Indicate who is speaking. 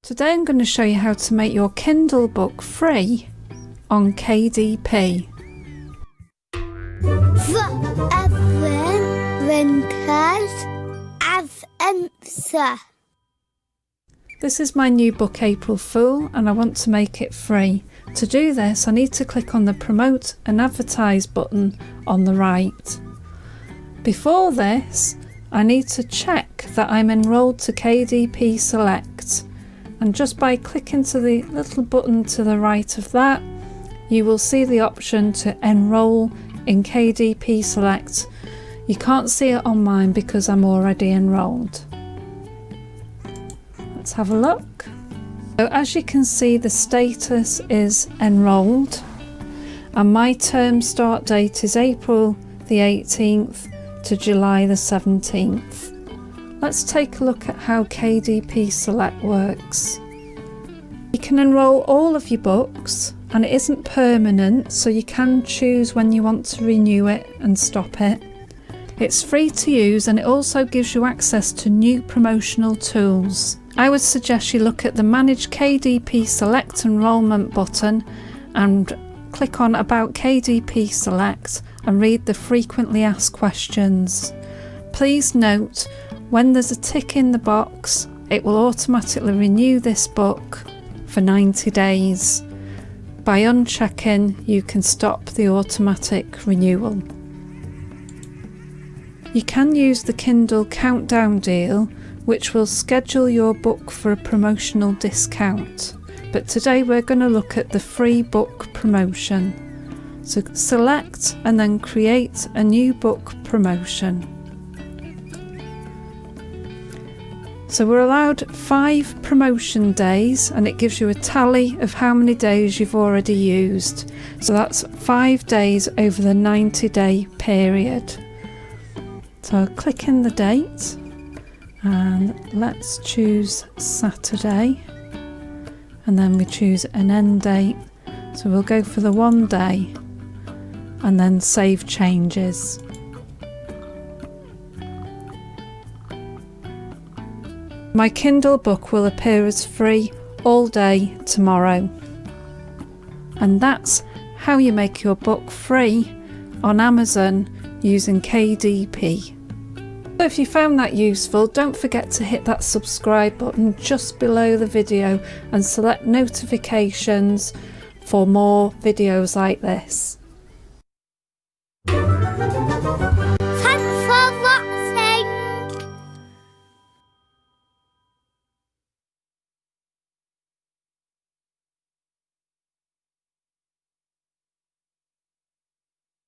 Speaker 1: Today I'm going to show you how to make your Kindle book free on KDP.
Speaker 2: The Evelyn Winters Adventure.
Speaker 1: This is my new book April Fool and I want to make it free. To do this I need to click on the Promote and Advertise button on the right. Before this I need to check that I'm enrolled to KDP Select, and just by clicking to the little button to the right of that you will see the option to enroll in KDP Select. You can't see it on mine because I'm already enrolled. Let's have a look. So as you can see, the status is enrolled and my term start date is April the 18th to July the 17th. Let's take a look at how KDP Select works. You can enroll all of your books and it isn't permanent, so you can choose when you want to renew it and stop it. It's free to use and it also gives you access to new promotional tools. I would suggest you look at the Manage KDP Select Enrolment button and click on About KDP Select and read the frequently asked questions. Please note, when there's a tick in the box, it will automatically renew this book for 90 days. By unchecking, you can stop the automatic renewal. You can use the Kindle Countdown deal, which will schedule your book for a promotional discount. But today we're going to look at the free book promotion. So select and then create a new book promotion. So we're allowed 5 promotion days and it gives you a tally of how many days you've already used. So that's 5 days over the 90-day period. So I'll click in the date and let's choose Saturday, and then we choose an end date. So we'll go for the 1 day and then save changes. My Kindle book will appear as free all day tomorrow. And that's how you make your book free on Amazon using KDP. So if you found that useful, don't forget to hit that subscribe button just below the video and select notifications for more videos like this.